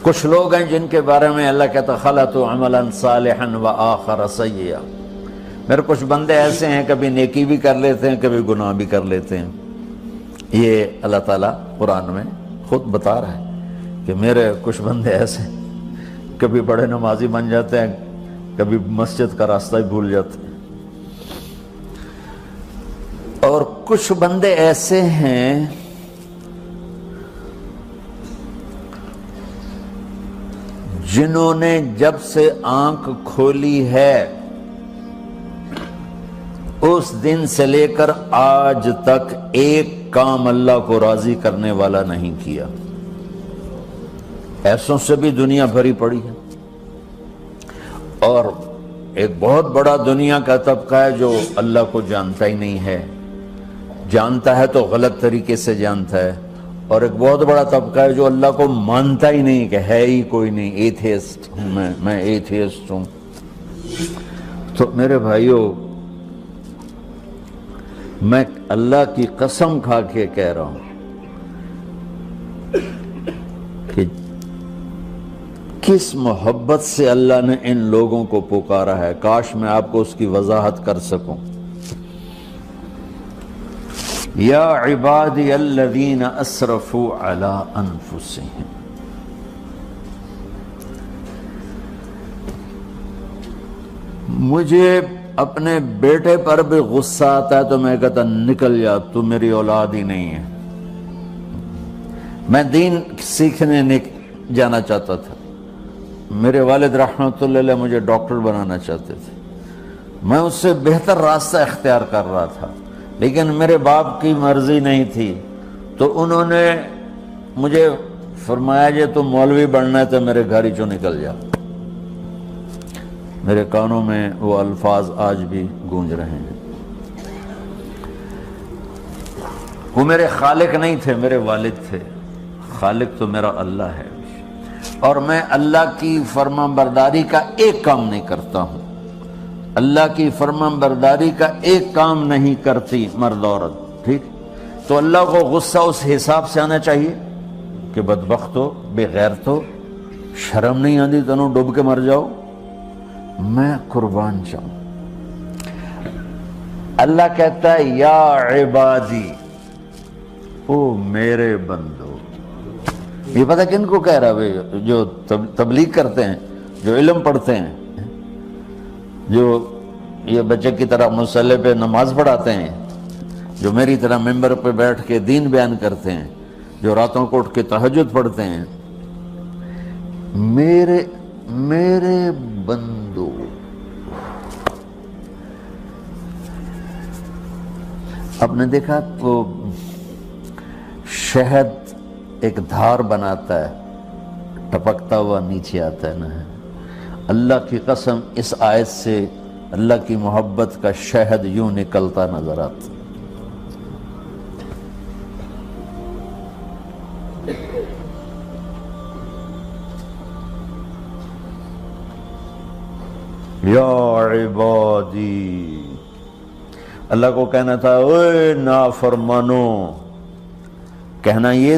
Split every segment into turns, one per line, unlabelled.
کچھ لوگ ہیں جن کے بارے میں اللہ کہتا خلطوا عملا صالحا وآخر سیئا، میرے کچھ بندے ایسے ہیں کبھی نیکی بھی کر لیتے ہیں کبھی گناہ بھی کر لیتے ہیں۔ یہ اللہ تعالیٰ قرآن میں خود بتا رہا ہے کہ میرے کچھ بندے ایسے ہیں، کبھی بڑے نمازی بن جاتے ہیں کبھی مسجد کا راستہ ہی بھول جاتے ہیں، اور کچھ بندے ایسے ہیں جنہوں نے جب سے آنکھ کھولی ہے اس دن سے لے کر آج تک ایک کام اللہ کو راضی کرنے والا نہیں کیا۔ ایسوں سے بھی دنیا بھری پڑی ہے، اور ایک بہت بڑا دنیا کا طبقہ ہے جو اللہ کو جانتا ہی نہیں ہے، جانتا ہے تو غلط طریقے سے جانتا ہے، اور ایک بہت بڑا طبقہ ہے جو اللہ کو مانتا ہی نہیں کہ ہے ہی کوئی نہیں، ایتھیسٹ ہوں میں ایتھیسٹ ہوں۔ تو میرے بھائیوں، میں اللہ کی قسم کھا کے کہہ رہا ہوں کہ کس محبت سے اللہ نے ان لوگوں کو پکارا ہے، کاش میں آپ کو اس کی وضاحت کر سکوں۔ یا عبادی الذین اسرفوا علی انفسہم، مجھے اپنے بیٹے پر بھی غصہ آتا ہے تو میں کہتا نکل جا، تو میری اولاد ہی نہیں ہے۔ میں دین سیکھنے جانا چاہتا تھا، میرے والد رحمۃ اللہ علیہ مجھے ڈاکٹر بنانا چاہتے تھے، میں اس سے بہتر راستہ اختیار کر رہا تھا، لیکن میرے باپ کی مرضی نہیں تھی، تو انہوں نے مجھے فرمایا جی تو مولوی بننا ہے تو میرے گھر ہی چوں نکل جا۔ میرے کانوں میں وہ الفاظ آج بھی گونج رہے ہیں۔ وہ میرے خالق نہیں تھے، میرے والد تھے، خالق تو میرا اللہ ہے، اور میں اللہ کی فرمان برداری کا ایک کام نہیں کرتا ہوں، اللہ کی فرمان برداری کا ایک کام نہیں کرتی مرد عورت، ٹھیک؟ تو اللہ کو غصہ اس حساب سے آنا چاہیے کہ بدبخت ہو، بے غیرت ہو، شرم نہیں آتی تنوں ڈوب کے مر جاؤ۔ میں قربان جاؤں، اللہ کہتا ہے یا عبادی، او میرے بندو۔ یہ پتہ کن کو کہہ رہا ہے؟ جو تبلیغ کرتے ہیں، جو علم پڑھتے ہیں، جو یہ بچے کی طرح مصلی پہ نماز پڑھاتے ہیں، جو میری طرح ممبر پہ بیٹھ کے دین بیان کرتے ہیں، جو راتوں کو اٹھ کے تہجد پڑھتے ہیں۔ میرے بندو، آپ نے دیکھا وہ شہد ایک دھار بناتا ہے، ٹپکتا ہوا نیچے آتا ہے نا۔ اللہ کی قسم اس آیت سے اللہ کی محبت کا شہد یوں نکلتا نظر آتا۔ یا عبادی، اللہ کو کہنا تھا اے نافرمانو، کہنا یہ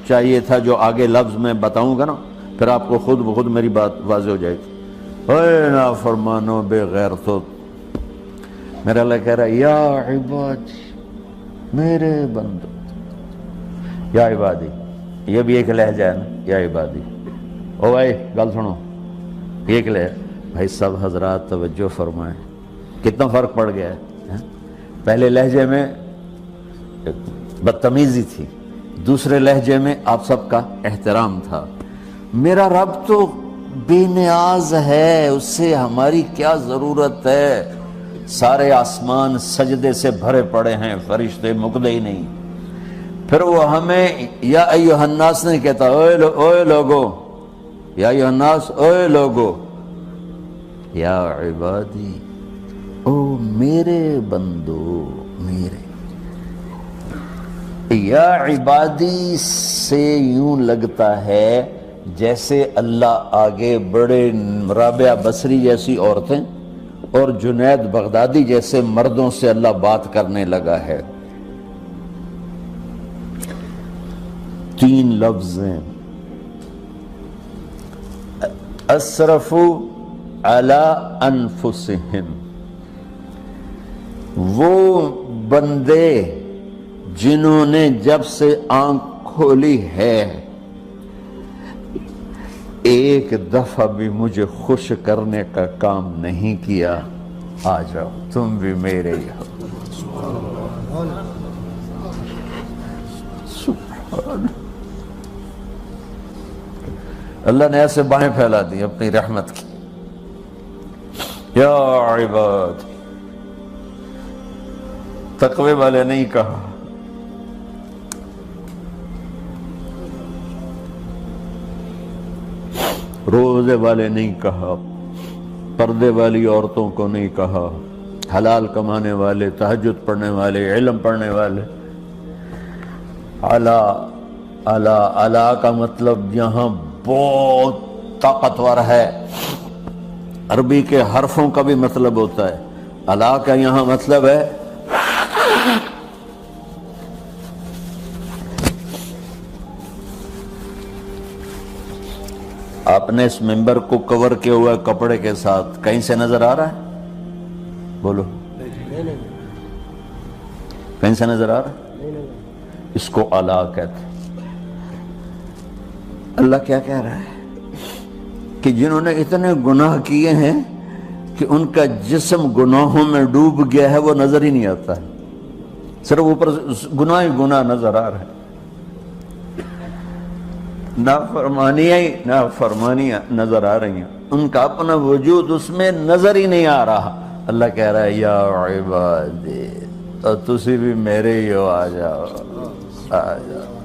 چاہیے تھا جو آگے لفظ میں بتاؤں گا نا، پھر آپ کو خود بخود میری بات واضح ہو جائے گی۔ اے نافرمانو، بے غیرتو، میرا اللہ کہہ رہا ہے یا عبادی، میرے بندو، یا عبادی، یہ بھی ایک لہجہ ہے نا، یا عبادی۔ او بھائی گل سنو، ایک لہجہ، بھائی سب حضرات توجہ فرمائیں، کتنا فرق پڑ گیا ہے۔ پہلے لہجے میں بدتمیزی تھی، دوسرے لہجے میں آپ سب کا احترام تھا۔ میرا رب تو بے نیاز ہے، اس سے ہماری کیا ضرورت ہے؟ سارے آسمان سجدے سے بھرے پڑے ہیں، فرشتے مکدے ہی نہیں۔ پھر وہ ہمیں یا ایھا الناس نہیں کہتا، اوے لوگو، یا ایھا الناس، اوے لوگو، یا عبادی، او میرے بندو، میرے۔ یا عبادی سے یوں لگتا ہے جیسے اللہ آگے بڑے رابعہ بصری جیسی عورتیں اور جنید بغدادی جیسے مردوں سے اللہ بات کرنے لگا ہے۔ 3 لفظ ہیں، اسرفوا علی انفسہم، وہ بندے جنہوں نے جب سے آنکھ کھولی ہے ایک دفعہ بھی مجھے خوش کرنے کا کام نہیں کیا، آ جاؤ تم بھی میرے ہی ہو۔ سبحان اللہ نے ایسے باہیں پھیلا دی اپنی رحمت کی۔ یا عباد، تقوی والے نہیں کہا، روزے والے نہیں کہا، پردے والی عورتوں کو نہیں کہا، حلال کمانے والے، تہجد پڑھنے والے، علم پڑھنے والے۔ علا علا علا کا مطلب یہاں بہت طاقتور ہے، عربی کے حرفوں کا بھی مطلب ہوتا ہے۔ علا کا یہاں مطلب ہے آپ نے اس ممبر کو کور کیا ہوا ہے کپڑے کے ساتھ، کہیں سے نظر آ رہا ہے؟ بولو، کہیں سے نظر آ رہا ہے؟ اس کو علا کہتے ہیں۔ اللہ کیا کہہ رہا ہے کہ جنہوں نے اتنے گناہ کیے ہیں کہ ان کا جسم گناہوں میں ڈوب گیا ہے، وہ نظر ہی نہیں آتا ہے، صرف اوپر گناہ ہی گناہ نظر آ رہا ہے، نافرمانیاں نظر آ رہی ہیں، ان کا اپنا وجود اس میں نظر ہی نہیں آ رہا۔ اللہ کہہ رہا ہے یا عبادی، اور تسی بھی میرے ہی ہو، آ جاؤ آ جاؤ۔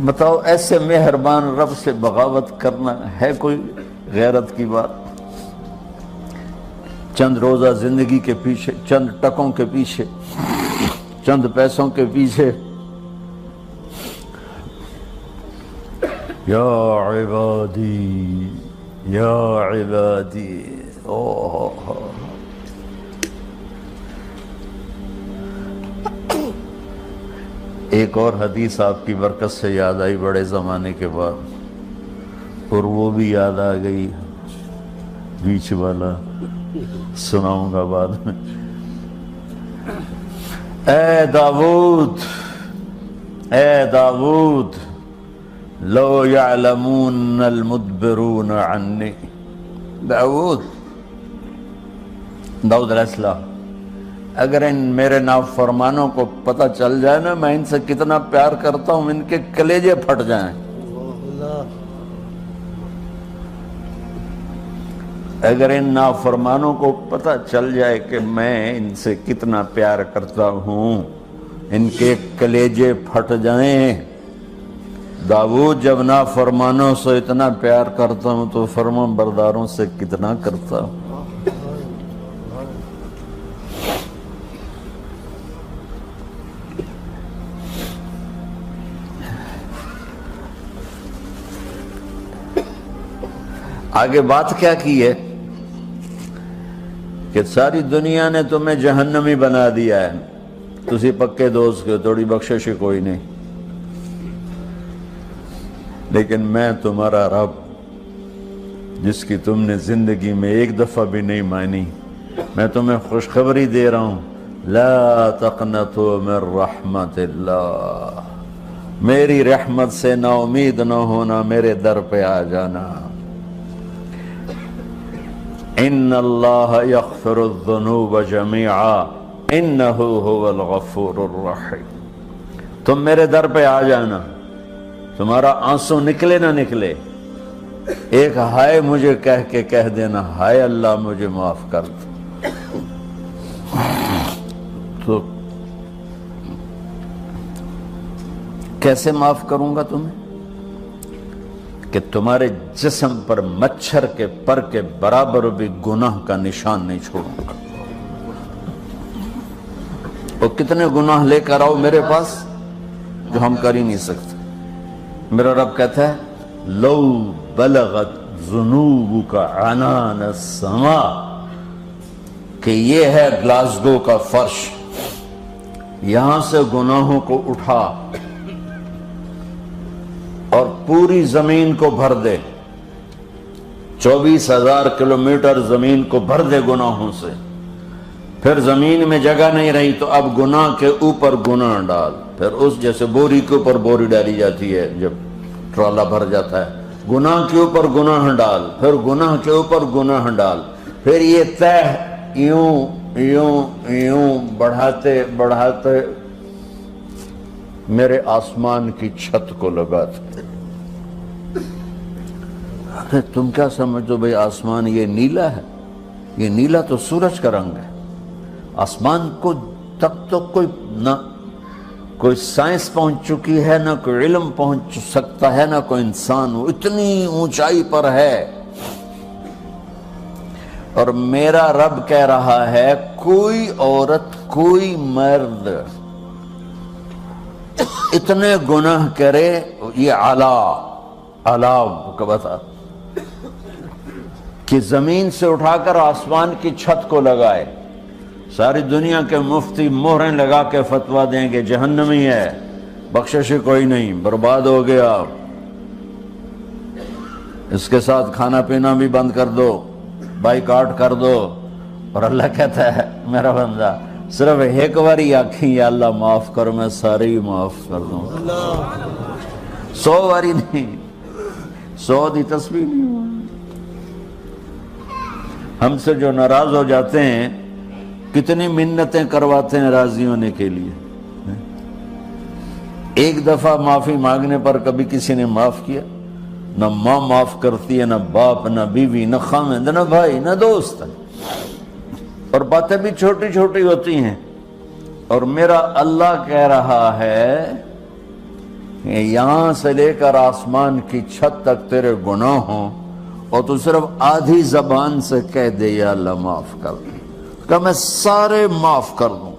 بتاؤ ایسے مہربان رب سے بغاوت کرنا ہے کوئی غیرت کی بات؟ چند روزہ زندگی کے پیچھے، چند ٹکوں کے پیچھے، چند پیسوں کے پیچھے، یا عبادی یا عبادی، ایک اور حدیث آپ کی برکت سے یاد آئی بڑے زمانے کے بعد، اور وہ بھی یاد آ گئی، بیچ والا سناؤں گا بعد میں۔ اے داؤد، اے داؤد، لو یعلمون المدبرون عنی، داؤد علیہ السلام، اگر ان میرے نافرمانوں کو پتہ چل جائے نا میں ان سے کتنا پیار کرتا ہوں، ان کے کلیجے پھٹ جائیں۔ اگر ان نافرمانوں کو پتہ چل جائے کہ میں ان سے کتنا پیار کرتا ہوں، ان کے کلیجے پھٹ جائیں۔ داؤد جب نافرمانوں سے اتنا پیار کرتا ہوں تو فرمان برداروں سے کتنا کرتا ہوں۔ آگے بات کیا کی ہے کہ ساری دنیا نے تمہیں جہنمی بنا دیا ہے، تسی پکے دوست کے تھوڑی بخشش کوئی نہیں، لیکن میں تمہارا رب جس کی تم نے زندگی میں ایک دفعہ بھی نہیں مانی، میں تمہیں خوشخبری دے رہا ہوں، لا تقنطوا من رحمت اللہ، میری رحمت سے نا امید نہ ہونا، میرے در پہ آ جانا۔ ان اللہ یغفر الذنوب جميعا انہ هو الغفور الرحیم، تم میرے در پہ آ جانا، تمہارا آنسو نکلے نہ نکلے، ایک ہائے مجھے کہہ کے کہہ دینا، ہائے اللہ مجھے معاف کر دو، تو کیسے معاف کروں گا تمہیں؟ کہ تمہارے جسم پر مچھر کے پر کے برابر بھی گناہ کا نشان نہیں چھوڑوں گا۔ اور کتنے گناہ لے کر آؤ میرے پاس جو ہم کر ہی نہیں سکتے۔ میرا رب کہتا ہے لو بلغت ذنوبک عنان السماء، کہ یہ ہے گلاسگو کا فرش، یہاں سے گناہوں کو اٹھا اور پوری زمین کو بھر دے، 24,000 کلومیٹر زمین کو بھر دے گناہوں سے، پھر زمین میں جگہ نہیں رہی تو اب گناہ کے اوپر گناہ ڈال، پھر اس جیسے بوری کے اوپر بوری ڈالی جاتی ہے جب ٹرالا بھر جاتا ہے، گناہ کے اوپر گناہ ڈال، پھر گناہ کے اوپر گناہ ڈال، پھر یہ تہ یوں یوں یوں بڑھاتے بڑھاتے میرے آسمان کی چھت کو لگاتے۔ ارے تم کیا سمجھو بھئی آسمان یہ نیلا ہے؟ یہ نیلا تو سورج کا رنگ ہے۔ آسمان کو تک تو کوئی سائنس پہنچ چکی ہے، نہ کوئی علم پہنچ سکتا ہے، نہ کوئی انسان، وہ اتنی اونچائی پر ہے۔ اور میرا رب کہہ رہا ہے کوئی عورت کوئی مرد اتنے گناہ کرے، یہ اعلیٰ کو بتا کہ زمین سے اٹھا کر آسمان کی چھت کو لگائے، ساری دنیا کے مفتی مہریں لگا کے فتویٰ دیں گے جہنمی ہے، بخشش کوئی نہیں، برباد ہو گیا، اس کے ساتھ کھانا پینا بھی بند کر دو، بائیکاٹ کر دو۔ اور اللہ کہتا ہے میرا بندہ صرف ایک باری آکھیں یا اللہ معاف کر، میں سارے ہی معاف کر دوں، 100 باری نہیں، 100 دی تسبیح نہیں۔ ہم سے جو ناراض ہو جاتے ہیں کتنی منتیں کرواتے ہیں راضی ہونے کے لیے، ایک دفعہ معافی مانگنے پر کبھی کسی نے معاف کیا؟ نہ ماں معاف کرتی ہے، نہ باپ، نہ بیوی، نہ خاوند، نہ بھائی، نہ دوست، اور باتیں بھی چھوٹی چھوٹی ہوتی ہیں۔ اور میرا اللہ کہہ رہا ہے کہ یہاں سے لے کر آسمان کی چھت تک تیرے گناہ ہوں اور تو صرف آدھی زبان سے کہہ دے یا اللہ معاف کر دے، کہ میں سارے معاف کر دوں۔